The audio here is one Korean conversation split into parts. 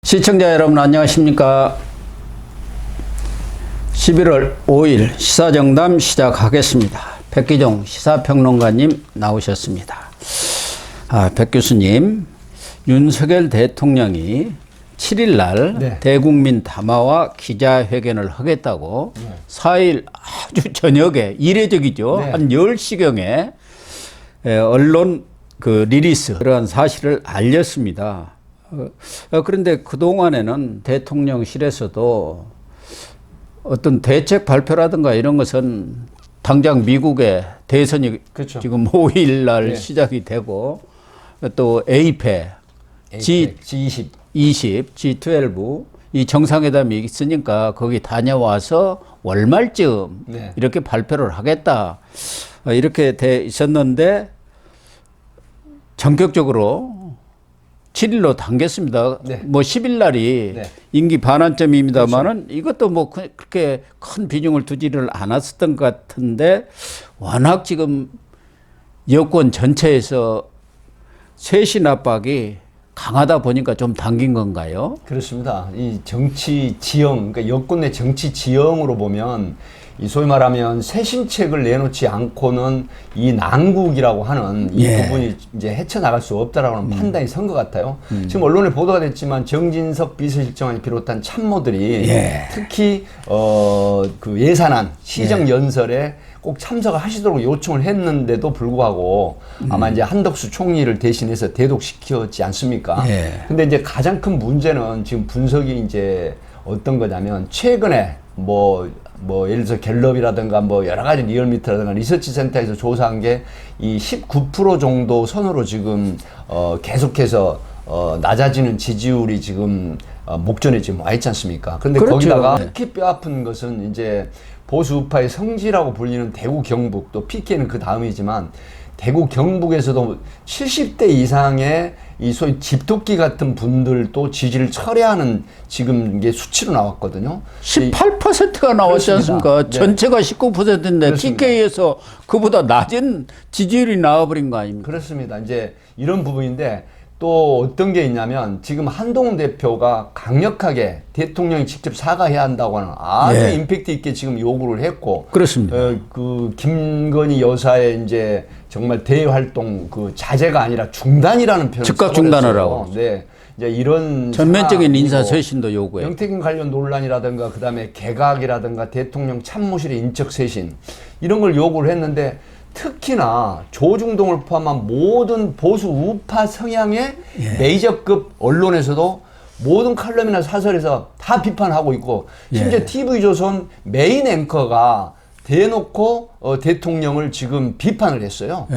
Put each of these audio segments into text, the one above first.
시청자 여러분 안녕하십니까. 11월 5일 시사정담 시작하겠습니다. 백기종 시사평론가님 나오셨습니다. 백 교수님, 윤석열 대통령이 7일 날 대국민 담화와 기자회견을 하겠다고 4일 아주 저녁에 이례적이죠. 한 10시경에 언론 리리스 그러한 사실을 알렸습니다. 그런데 그동안에는 대통령실에서도 어떤 대책 발표라든가 이런 것은 당장 미국의 대선이 그렇죠. 지금 5일 날 시작이 되고 또 APEC, G20, G12 이 정상회담이 있으니까 거기 다녀와서 월말쯤 이렇게 발표를 하겠다 이렇게 돼 있었는데 전격적으로 7일로 당겼습니다. 뭐 10일 날이 임기 반환점입니다만은 그렇죠. 이것도 뭐 그렇게 큰 비중을 두지를 않았었던 것 같은데 워낙 지금 여권 전체에서 쇄신 압박이 강하다 보니까 좀 당긴 건가요? 그렇습니다. 이 정치 지형, 그러니까 여권 내 정치 지형으로 보면 이 소위 말하면 쇄신책을 내놓지 않고는 이 난국이라고 하는 이 부분이 이제 헤쳐나갈 수 없다라고 하는 판단이 선 것 같아요. 지금 언론에 보도가 됐지만 정진석 비서실장을 비롯한 참모들이 특히 그 예산안 시정 연설에 꼭 참석을 하시도록 요청을 했는데도 불구하고 아마 이제 한덕수 총리를 대신해서 대독시켰지 않습니까? 근데 이제 가장 큰 문제는 지금 분석이 이제 어떤 거냐면 최근에 뭐 예를 들어서 갤럽이라든가 뭐 여러 가지 리얼미터라든가 리서치 센터에서 조사한 게 이 19% 정도 선으로 지금 계속해서 낮아지는 지지율이 지금 목전에 지금 와 있지 않습니까? 근데 그렇죠. 거기다가 특히 뼈아픈 것은 이제 보수 우파의 성지라고 불리는 대구 경북, 또 PK는 그 다음이지만 대구 경북에서도 70대 이상의 이 소위 집토끼 같은 분들도 지지를 철회하는 지금 이게 수치로 나왔거든요. 18%가 나왔지 않습니까? 전체가 19%인데 PK에서 그보다 낮은 지지율이 나와버린 거 아닙니까? 그렇습니다. 이제 이런 부분인데 또 어떤 게 있냐면 지금 한동훈 대표가 강력하게 대통령이 직접 사과해야 한다고 하는 아주 임팩트 있게 지금 요구를 했고 그렇습니다. 그 김건희 여사의 이제 정말 대외 활동 그 자제가 아니라 중단이라는 표현을 즉각 중단을 하고 네. 이제 이런 전면적인 인사 쇄신도 요구해. 명태균 관련 논란이라든가 그다음에 개각이라든가 대통령 참모실의 인적 쇄신 이런 걸 요구를 했는데 특히나 조중동을 포함한 모든 보수 우파 성향의 메이저급 언론에서도 모든 칼럼이나 사설에서 다 비판하고 있고 심지어 TV조선 메인 앵커가 대놓고 대통령을 지금 비판을 했어요.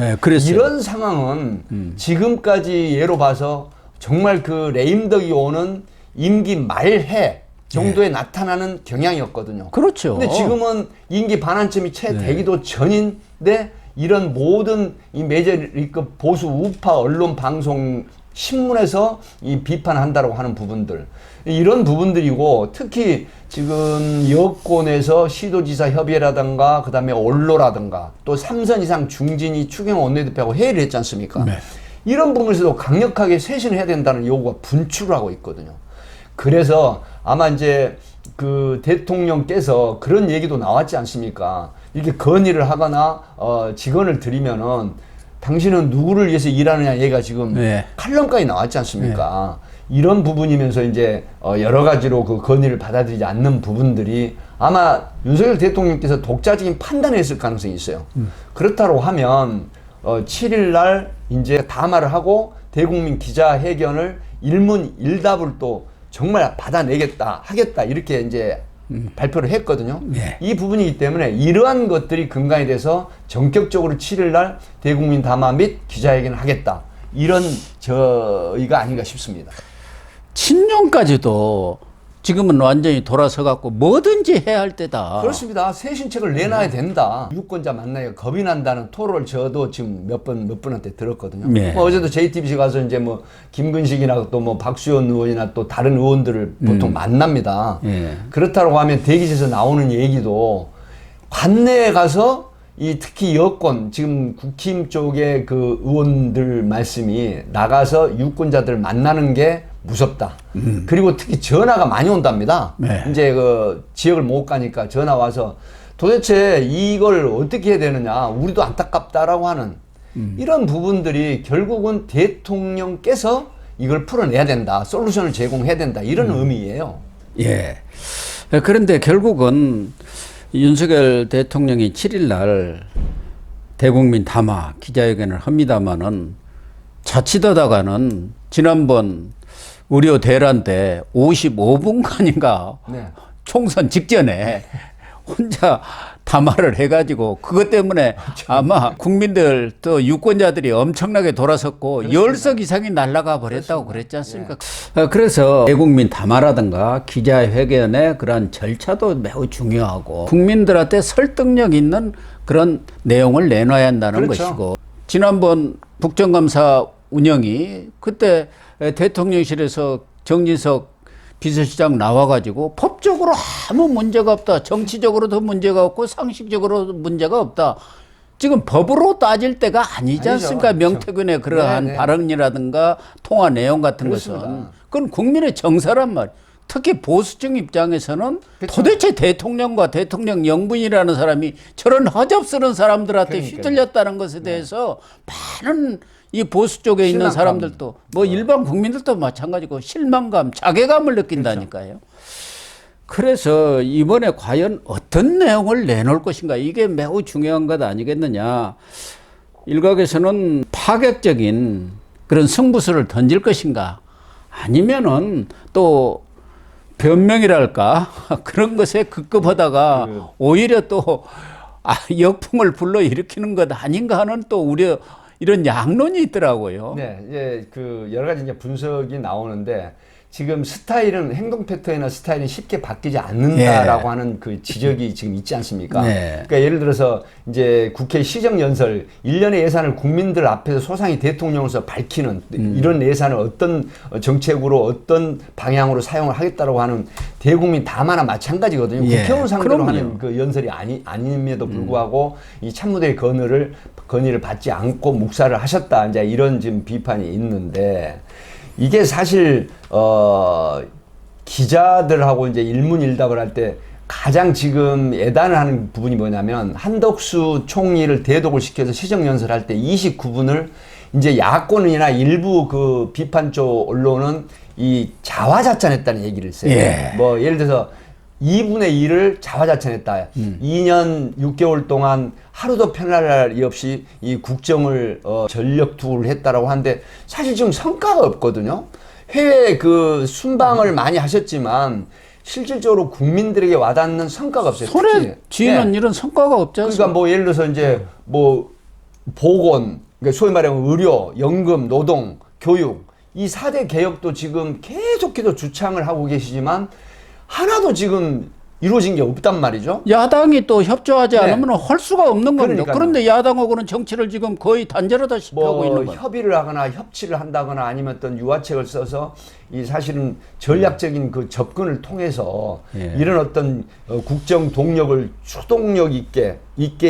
이런 상황은 지금까지 예로 봐서 정말 그 레임덕이 오는 임기 말해 정도에 나타나는 경향이었거든요. 그렇죠. 근데 지금은 임기 반환점이 채 되기도 전인데 이런 모든 이 메이저리급 보수 우파 언론 방송 신문에서 이 비판한다라고 하는 부분들 이런 부분들이고 특히 지금 여권에서 시도지사 협의회라든가 그다음에 언로라든가 또 3선 이상 중진이 추경호 원내대표하고 회의를 했지 않습니까? 이런 부분에서도 강력하게 쇄신을 해야 된다는 요구가 분출을 하고 있거든요. 그래서 아마 이제 그 대통령께서 그런 얘기도 나왔지 않습니까? 이렇게 건의를 하거나 직언을 드리면은 당신은 누구를 위해서 일하느냐 얘가 지금 칼럼까지 나왔지 않습니까? 이런 부분이면서 이제 여러 가지로 그 건의를 받아들이지 않는 부분들이 아마 윤석열 대통령께서 독자적인 판단을 했을 가능성이 있어요. 그렇다고 하면 7일 날 이제 담화를 하고 대국민 기자회견을 일문일답을 또 정말 받아내겠다, 하겠다, 이렇게 이제 발표를 했거든요. 이 부분이기 때문에 이러한 것들이 근간이 돼서 전격적으로 7일 날 대국민 담화 및 기자회견을 하겠다. 이런 저희가 아닌가 싶습니다. 친정까지도 지금은 완전히 돌아서 갖고 뭐든지 해야 할 때다. 그렇습니다. 쇄신책을 내놔야 된다. 유권자 만나기가 겁이 난다는 토론을 저도 지금 몇 분한테 들었거든요. 뭐 어제도 JTBC 가서 이제 뭐 김근식이나 또 뭐 박수현 의원이나 또 다른 의원들을 보통 만납니다. 그렇다고 하면 대기실에서 나오는 얘기도 관내에 가서 이 특히 여권 지금 국힘 쪽의 그 의원들 말씀이 나가서 유권자들 만나는 게 무섭다. 그리고 특히 전화가 많이 온답니다. 네. 이제 그 지역을 못 가니까 전화 와서 도대체 이걸 어떻게 해야 되느냐, 우리도 안타깝다라고 하는 이런 부분들이 결국은 대통령께서 이걸 풀어내야 된다, 솔루션을 제공해야 된다, 이런 의미예요. 예. 그런데 결국은 윤석열 대통령이 7일 날 대국민 담화 기자회견을 합니다마는 자칫하다가는 지난번 의료 대란 때 55분간인가 네. 총선 직전에 혼자 담화를 해가지고 그것 때문에 아마 국민들 또 유권자들이 엄청나게 돌아섰고 10석 이상이 날아가 버렸다고 그랬지 않습니까? 예. 그래서 대국민 담화라든가 기자회견의 그런 절차도 매우 중요하고 국민들한테 설득력 있는 그런 내용을 내놔야 한다는 그렇죠. 것이고, 지난번 국정감사 운영이 그때 대통령실에서 정진석 비서실장 나와가지고 법적으로 아무 문제가 없다, 정치적으로도 문제가 없고 상식적으로도 문제가 없다, 지금 법으로 따질 때가 아니지 않습니까? 아니죠. 명태균의 그러한 네네. 발언이라든가 통화 내용 같은 그렇습니다. 것은 그건 국민의 정서란 말. 특히 보수층 입장에서는 그렇죠. 도대체 대통령과 대통령 영분이라는 사람이 저런 허접스러운 사람들한테 그러니까요. 휘둘렸다는 것에 대해서 많은 이 보수 쪽에 있는 실망감. 사람들도 뭐 일반 국민들도 마찬가지고 실망감, 자괴감을 느낀다니까요. 그래서 이번에 과연 어떤 내용을 내놓을 것인가, 이게 매우 중요한 것 아니겠느냐. 일각에서는 파격적인 그런 승부수를 던질 것인가, 아니면은 또 변명이랄까 그런 것에 급급하다가 오히려 또 역풍을 불러일으키는 것 아닌가 하는 또 우려, 이런 양론이 있더라고요. 네, 이제 그 여러 가지 이제 분석이 나오는데, 지금 스타일은, 행동 패턴이나 스타일이 쉽게 바뀌지 않는다라고 하는 그 지적이 지금 있지 않습니까? 네. 그러니까 예를 들어서 이제 국회 시정연설 1년의 예산을 국민들 앞에서 소상히 대통령으로서 밝히는 이런 예산을 어떤 정책으로 어떤 방향으로 사용을 하겠다라고 하는 대국민 담화나 마찬가지거든요. 예, 국회의원 상대로 그럼요. 하는 그 연설이 아님에도 불구하고 이 참모들의 건의를 받지 않고 묵살을 하셨다, 이제 이런 지금 비판이 있는데, 이게 사실 기자들하고 이제 일문일답을 할 때 가장 지금 애단을 하는 부분이 뭐냐면, 한덕수 총리를 대독을 시켜서 시정연설할 때 29분을 이제 야권이나 일부 그 비판 쪽 언론은 이 자화자찬했다는 얘기를 써요. 예. 뭐 예를 들어서 2분의 1을 자화자찬했다. 2년 6개월 동안 하루도 편할 날이 없이 이 국정을 전력 투구를 했다라고 하는데, 사실 지금 성과가 없거든요. 해외 그 순방을 많이 하셨지만 실질적으로 국민들에게 와닿는 성과가 없어요. 손에 특히. 쥐는 네. 이런 성과가 없지 않습니까? 그러니까 뭐 예를 들어서 이제 뭐 보건, 그러니까 소위 말하면 의료, 연금, 노동, 교육, 이 4대 개혁도 지금 계속해서 주창을 하고 계시지만 하나도 지금 이루어진 게 없단 말이죠. 야당이 또 협조하지 네. 않으면 할 수가 없는 겁니다. 그러니까요. 그런데 야당하고는 정치를 지금 거의 단절하다시피 하고 있는 거예요. 협의를 하거나 협치를 한다거나 아니면 어떤 유화책을 써서 이 사실은 전략적인 그 접근을 통해서 예. 이런 어떤 국정 동력을 추동력 있게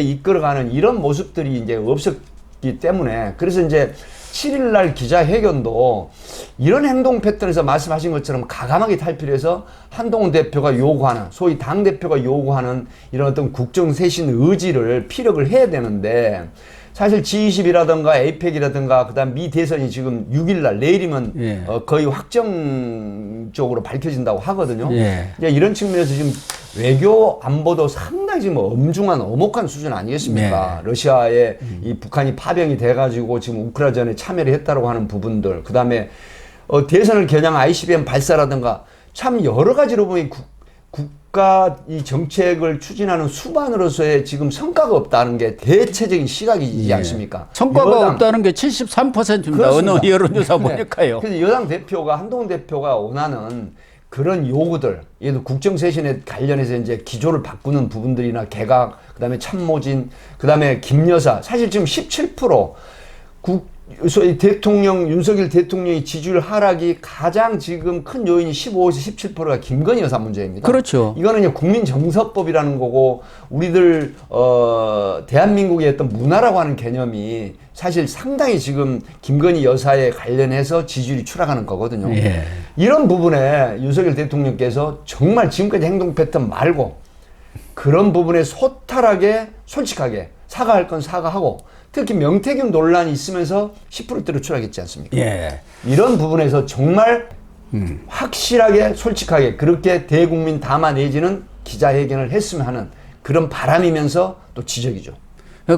이끌어가는 이런 모습들이 이제 없었기 때문에, 그래서 이제 7일날 기자회견도 이런 행동 패턴에서 말씀하신 것처럼 가감하게 탈피해서 한동훈 대표가 요구하는, 소위 당대표가 요구하는 이런 어떤 국정쇄신 의지를 피력을 해야 되는데, 사실 G20이라든가 에이펙이라든가 그다음 미 대선이 지금 6일날, 내일이면 예. 거의 확정적으로 밝혀진다고 하거든요. 예. 이제 이런 측면에서 지금 외교 안보도 상당히 지금 엄중한 엄혹한 수준 아니겠습니까? 네. 러시아에 이 북한이 파병이 돼가지고 지금 우크라이나전에 참여를 했다고 하는 부분들, 그 다음에 대선을 겨냥한 ICBM 발사라든가 참 여러 가지로 보니 국가 이 정책을 추진하는 수반으로서의 지금 성과가 없다는 게 대체적인 시각이지 예. 않습니까? 성과가 없다는 게 73%입니다. 그렇습니다. 어느 여론조사 네. 보니까요. 그래서 여당 대표가, 한동훈 대표가 원하는 그런 요구들, 예를 들어 국정쇄신에 관련해서 이제 기조를 바꾸는 부분들이나 개각, 그다음에 참모진, 그다음에 김여사, 사실 지금 17% 소위 대통령 윤석열 대통령의 지지율 하락이 가장 지금 큰 요인이 15에서 17%가 김건희 여사 문제입니다. 그렇죠. 이거는 국민 정서법이라는 거고 우리들 대한민국의 어떤 문화라고 하는 개념이 사실 상당히 지금 김건희 여사에 관련해서 지지율이 추락하는 거거든요. 예. 이런 부분에 윤석열 대통령께서 정말 지금까지 행동 패턴 말고 그런 부분에 소탈하게 솔직하게 사과할 건 사과하고 특히 명태균 논란이 있으면서 10%대로 추락했지 않습니까? 예. 이런 부분에서 정말 확실하게 솔직하게 그렇게 대국민 담화 내지는 기자회견을 했으면 하는 그런 바람이면서 또 지적이죠.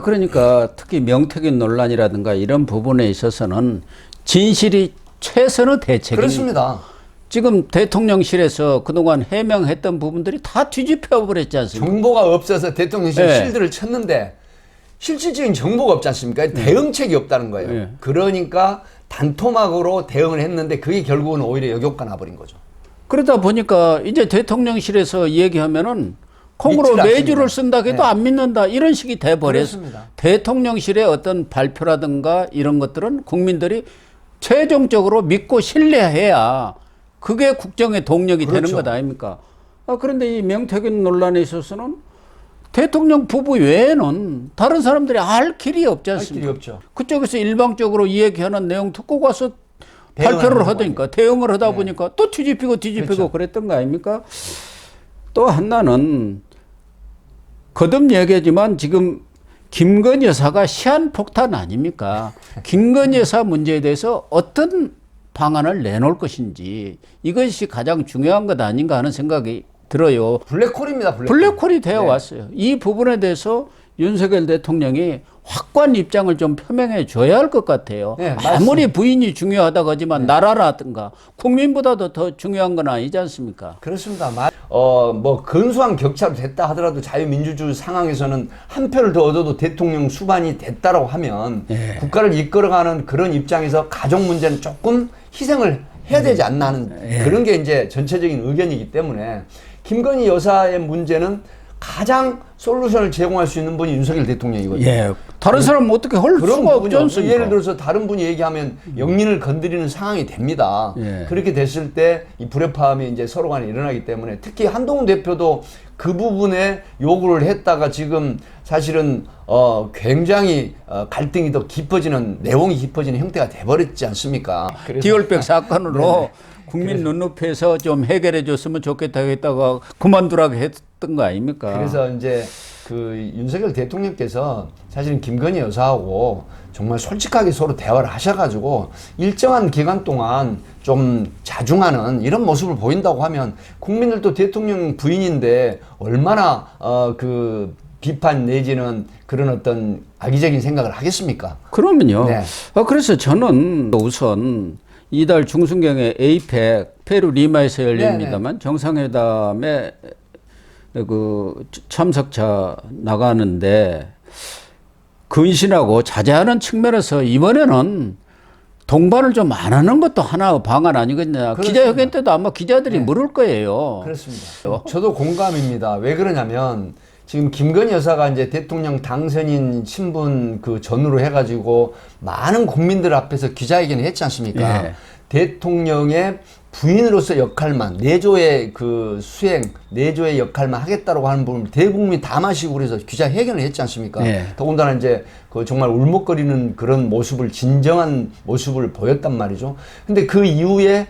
그러니까 특히 명태균 논란이라든가 이런 부분에 있어서는 진실이 최선의 대책입니다. 그렇습니다. 지금 대통령실에서 그동안 해명했던 부분들이 다 뒤집혀 버렸지 않습니까? 정보가 없어서 대통령실 네. 실드를 쳤는데 실질적인 정보가 없지 않습니까? 대응책이 없다는 거예요. 네. 그러니까 단토막으로 대응을 했는데 그게 결국은 오히려 역효과 나버린 거죠. 그러다 보니까 이제 대통령실에서 얘기하면은 콩으로 믿질 매주를 않습니다. 쓴다 해도 네. 안 믿는다 이런 식이 돼버렸어. 그렇습니다. 대통령실의 어떤 발표라든가 이런 것들은 국민들이 최종적으로 믿고 신뢰해야 그게 국정의 동력이 되는 그렇죠. 것 아닙니까? 그런데 이 명태균 논란에 있어서는 대통령 부부 외에는 다른 사람들이 알 길이 없지 할 않습니까? 길이 없죠. 그쪽에서 일방적으로 얘기하는 내용 듣고 가서 대응을 발표를 하는 하다니까 대응을 하다 네. 보니까 또 뒤집히고 그렇죠. 그랬던 거 아닙니까? 또 하나는 거듭 얘기하지만 지금 김건희 여사가 시한폭탄 아닙니까? 김건희 여사 문제에 대해서 어떤 방안을 내놓을 것인지 이것이 가장 중요한 것 아닌가 하는 생각이 들어요. 블랙홀입니다. 블랙홀이 되어 네. 왔어요. 이 부분에 대해서 윤석열 대통령이 확고한 입장을 좀 표명해 줘야 할 것 같아요. 네, 아무리 부인이 중요하다고 하지만 나라라든가 국민보다도 더 중요한 건 아니지 않습니까? 그렇습니다. 뭐 근소한 격차로 됐다 하더라도 자유민주주의 상황에서는 한 표를 더 얻어도 대통령 수반이 됐다라고 하면 예. 국가를 이끌어가는 그런 입장에서 가족 문제는 조금 희생을 해야 되지 않나 하는 그런 게 이제 전체적인 의견이기 때문에 김건희 여사의 문제는 가장 솔루션을 제공할 수 있는 분이 윤석열 대통령이거든요. 예. 다른 사람은 어떻게 할 그런 수가 없지 부분이 없어요. 않습니까? 예를 들어서 다른 분이 얘기하면 영린을 건드리는 상황이 됩니다. 예. 그렇게 됐을 때 이 불협화음이 이제 서로 간에 일어나기 때문에 특히 한동훈 대표도 그 부분에 요구를 했다가 지금 사실은 굉장히 갈등이 더 깊어지는 내용이 깊어지는 형태가 돼버렸지 않습니까? 디올백 사건으로 국민 눈높이에서 좀 해결해 줬으면 좋겠다 했다가 그만두라고 했던 거 아닙니까? 그래서 이제 그 윤석열 대통령께서 사실은 김건희 여사하고 정말 솔직하게 서로 대화를 하셔가지고 일정한 기간 동안 좀 자중하는 이런 모습을 보인다고 하면 국민들도 대통령 부인인데 얼마나 그 비판 내지는 그런 어떤 악의적인 생각을 하겠습니까? 그러면요. 네. 그래서 저는 우선 이달 중순경에 에이펙 페루 리마에서 열립니다만 정상회담에 그 참석자 나가는데 근신하고 자제하는 측면에서 이번에는 동반을 좀 안 하는 것도 하나의 방안 아니겠냐. 그렇습니다. 기자회견 때도 아마 기자들이 물을 거예요. 그렇습니다. 저도 공감입니다. 왜 그러냐면 지금 김건희 여사가 이제 대통령 당선인 신분 그 전후로 해가지고 많은 국민들 앞에서 기자회견을 했지 않습니까? 예. 대통령의 부인으로서 역할만 내조의 그 수행 내조의 역할만 하겠다고 하는 부분을 대국민 담화식으로 해서 기자회견을 했지 않습니까? 예. 더군다나 이제 그 정말 울먹거리는 그런 모습을 진정한 모습을 보였단 말이죠. 근데 그 이후에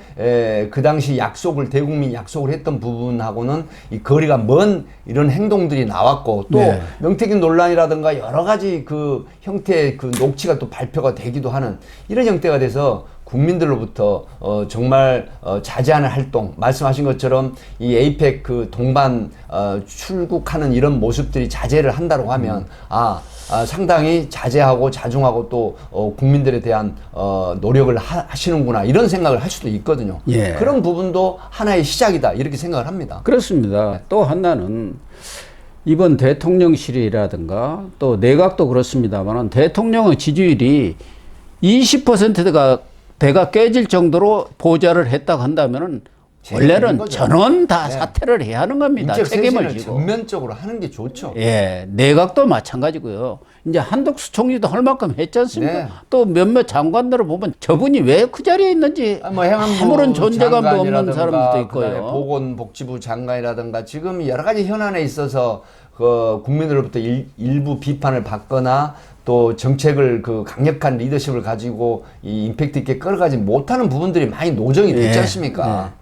그 당시 약속을 대국민 약속을 했던 부분하고는 이 거리가 먼 이런 행동들이 나왔고 또 네. 명태균 논란이라든가 여러 가지 그 형태의 그 녹취가 또 발표가 되기도 하는 이런 형태가 돼서 국민들로부터 정말 자제하는 활동 말씀하신 것처럼 이 에이펙 그 동반 출국하는 이런 모습들이 자제를 한다고 하면 상당히 자제하고 자중하고 또 국민들에 대한 노력을 하시는구나 이런 생각을 할 수도 있거든요. 예. 그런 부분도 하나의 시작이다 이렇게 생각을 합니다. 그렇습니다. 또 하나는 이번 대통령실이라든가 또 내각도 그렇습니다만 대통령의 지지율이 20%가 대가 깨질 정도로 보좌를 했다고 한다면은 원래는 전원 다 사퇴를 해야 하는 겁니다. 인적 책임을 쇄신을 지고. 전면적으로 하는 게 좋죠. 예, 내각도 마찬가지고요. 이제 한덕수 총리도 할 만큼 했지 않습니까? 네. 또 몇몇 장관들을 보면 저분이 왜 그 자리에 있는지 뭐 행안부 아무런 존재감도 없는 장관이라든가 사람들도 그다음에 있고요. 보건복지부 장관이라든가 지금 여러 가지 현안에 있어서 그 국민으로부터 일부 비판을 받거나 또 정책을 그 강력한 리더십을 가지고 이 임팩트 있게 끌어가지 못하는 부분들이 많이 노정이 됐지 않습니까?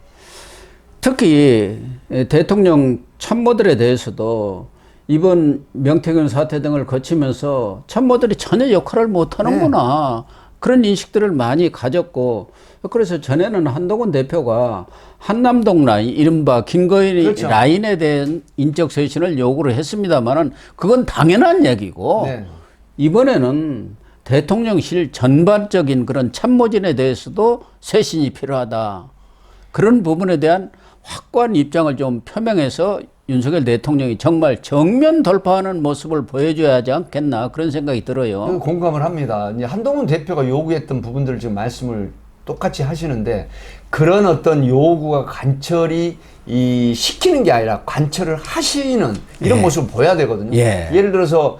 특히 대통령 참모들에 대해서도 이번 명태균 사태 등을 거치면서 참모들이 전혀 역할을 못하는구나. 그런 인식들을 많이 가졌고, 그래서 전에는 한동훈 대표가 한남동 라인, 이른바 김건희 그렇죠. 라인에 대한 인적 쇄신을 요구를 했습니다만은 그건 당연한 얘기고, 네. 이번에는 대통령실 전반적인 그런 참모진에 대해서도 쇄신이 필요하다. 그런 부분에 대한 확고한 입장을 좀 표명해서 윤석열 대통령이 정말 정면 돌파하는 모습을 보여줘야 하지 않겠나 그런 생각이 들어요. 공감을 합니다. 이제 한동훈 대표가 요구했던 부분들을 지금 말씀을 똑같이 하시는데 그런 어떤 요구가 관철이 시키는 게 아니라 관철을 하시는 이런 모습을 보여야 되거든요. 예를 들어서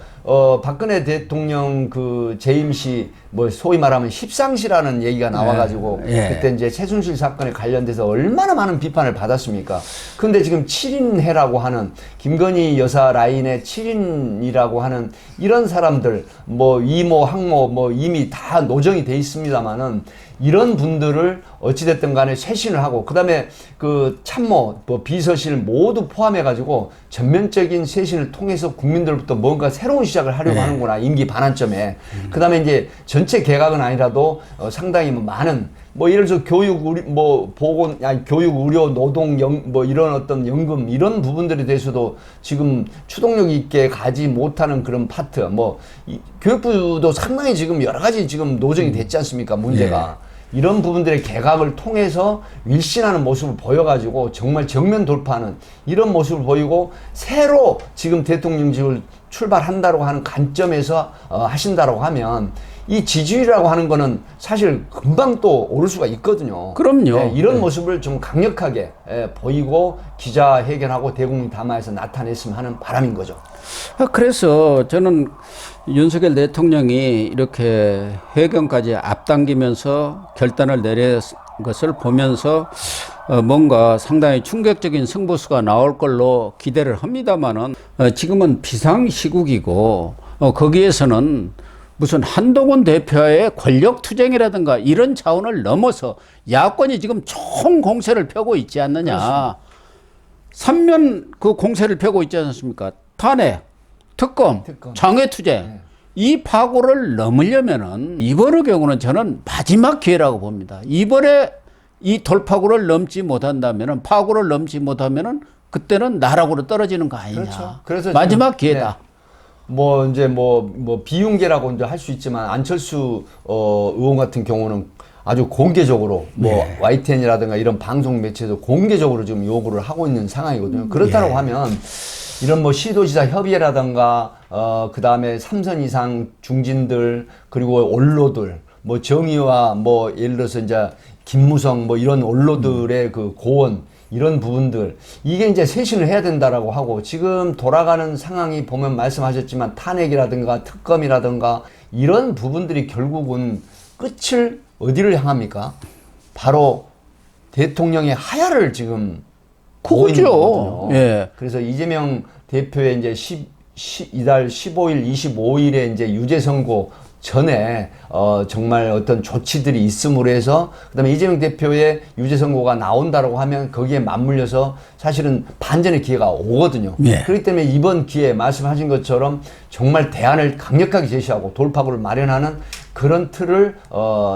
박근혜 대통령 그 재임시 뭐 소위 말하면 십상시라는 얘기가 나와가지고 그때 이제 최순실 사건에 관련돼서 얼마나 많은 비판을 받았습니까? 근데 지금 7인회라고 하는 김건희 여사 라인의 7인이라고 하는 이런 사람들 뭐 이모 항모 뭐 이미 다 노정이 돼 있습니다만은 이런 분들을 어찌됐든 간에 쇄신을 하고 그다음에 그 참모 뭐 비서실 모두 포함해가지고 전면적인 쇄신을 통해서 국민들부터 뭔가 새로운 시작을 하려고 하는구나 임기 반환점에 그다음에 이제 전체 개각은 아니라도 상당히 많은 뭐 예를 들어서 교육 의료 뭐 보건 아니 교육 의료 노동 뭐 이런 어떤 연금 이런 부분들에 대해서도 지금 추동력 있게 가지 못하는 그런 파트 뭐 교육부도 상당히 지금 여러 가지 지금 노정이 됐지 않습니까 문제가 이런 부분들의 개각을 통해서 윌신하는 모습을 보여가지고 정말 정면 돌파하는 이런 모습을 보이고 새로 지금 대통령직을 출발한다고 하는 관점에서 하신다고 하면 이 지지율이라고 하는 거는 사실 금방 또 오를 수가 있거든요. 그럼요. 이런 모습을 좀 강력하게 보이고 기자회견하고 대국민 담화에서 나타냈으면 하는 바람인 거죠. 그래서 저는 윤석열 대통령이 이렇게 회견까지 앞당기면서 결단을 내린 것을 보면서 뭔가 상당히 충격적인 승부수가 나올 걸로 기대를 합니다만은 지금은 비상시국이고 거기에서는 무슨 한동훈 대표의 권력투쟁이라든가 이런 차원을 넘어서 야권이 지금 총 공세를 펴고 있지 않느냐. 그렇습니다. 3면 그 공세를 펴고 있지 않습니까? 탄핵, 특검. 장외투쟁. 이 파고를 넘으려면은 이번의 경우는 저는 마지막 기회라고 봅니다. 이번에 이 돌파구를 넘지 못한다면은 파고를 넘지 못하면은 그때는 나락으로 떨어지는 거 아니냐. 그렇죠. 그래서 마지막 기회다. 뭐 이제 뭐 비윤계라고 이제 할 수 있지만 안철수 의원 같은 경우는 아주 공개적으로 뭐 YTN이라든가 이런 방송 매체에서 공개적으로 지금 요구를 하고 있는 상황이거든요. 그렇다고 하면 이런 뭐 시도지사 협의회라든가 그 다음에 3선 이상 중진들 그리고 언로들 뭐 정의와 뭐 예를 들어서 이제 김무성 뭐 이런 언로들의 그 고원 이런 부분들 이게 이제 쇄신을 해야 된다라고 하고 지금 돌아가는 상황이 보면 말씀하셨지만 탄핵이라든가 특검이라든가 이런 부분들이 결국은 끝을 어디를 향합니까? 바로 대통령의 하야를 지금 보고 있는 거거든요. 그래서 이재명 대표의 이제 이달 15일, 25일에 이제 유죄 선고 전에 정말 어떤 조치들이 있음으로 해서 그다음에 이재명 대표의 유죄 선고가 나온다라고 하면 거기에 맞물려서 사실은 반전의 기회가 오거든요. 그렇기 때문에 이번 기회에 말씀하신 것처럼 정말 대안을 강력하게 제시하고 돌파구를 마련하는 그런 틀을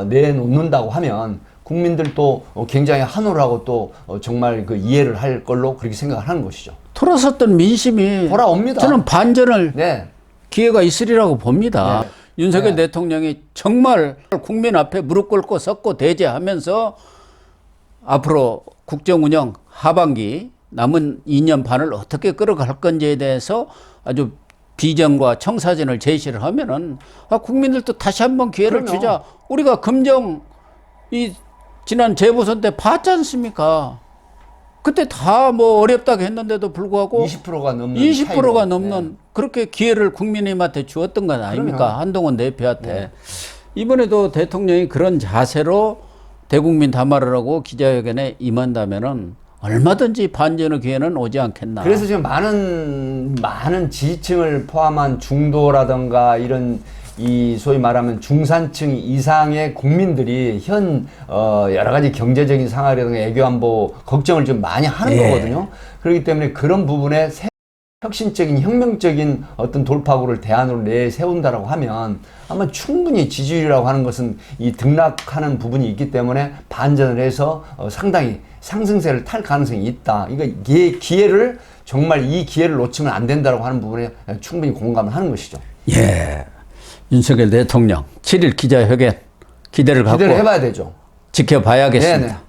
내놓는다고 하면 국민들도 굉장히 환호를 하고 또 정말 그 이해를 할 걸로 그렇게 생각을 하는 것이죠. 돌아섰던 민심이 돌아옵니다. 저는 반전을 기회가 있으리라고 봅니다. 윤석열 대통령이 정말 국민 앞에 무릎 꿇고 섰고 대제하면서 앞으로 국정 운영 하반기 남은 2년 반을 어떻게 끌어갈 건지에 대해서 아주 비전과 청사진을 제시를 하면은 국민들도 다시 한번 기회를 주자. 우리가 금정 이 지난 재보선 때 봤지 않습니까? 그때 다 뭐 어렵다고 했는데도 불구하고 20%가 넘는 20%가 차이로. 넘는 그렇게 기회를 국민님한테 주었던 건 아닙니까? 그럼요. 한동훈 대표한테. 이번에도 대통령이 그런 자세로 대국민 담화를 하고 기자회견에 임한다면은 얼마든지 반전의 기회는 오지 않겠나. 그래서 지금 많은 지지층을 포함한 중도라든가 이런 이 소위 말하면 중산층 이상의 국민들이 여러 가지 경제적인 상황이라든가 애교안보 걱정을 좀 많이 하는 거거든요. 그렇기 때문에 그런 부분에 혁신적인 혁명적인 어떤 돌파구를 대안으로 내세운다라고 하면 아마 충분히 지지율이라고 하는 것은 이 등락하는 부분이 있기 때문에 반전을 해서 상당히 상승세를 탈 가능성이 있다. 기회를 정말 이 기회를 놓치면 안 된다라고 하는 부분에 충분히 공감을 하는 것이죠. 예. 윤석열 대통령 7일 기자회견 기대를 갖고 기대를 해봐야 되죠. 지켜봐야겠습니다. 네네.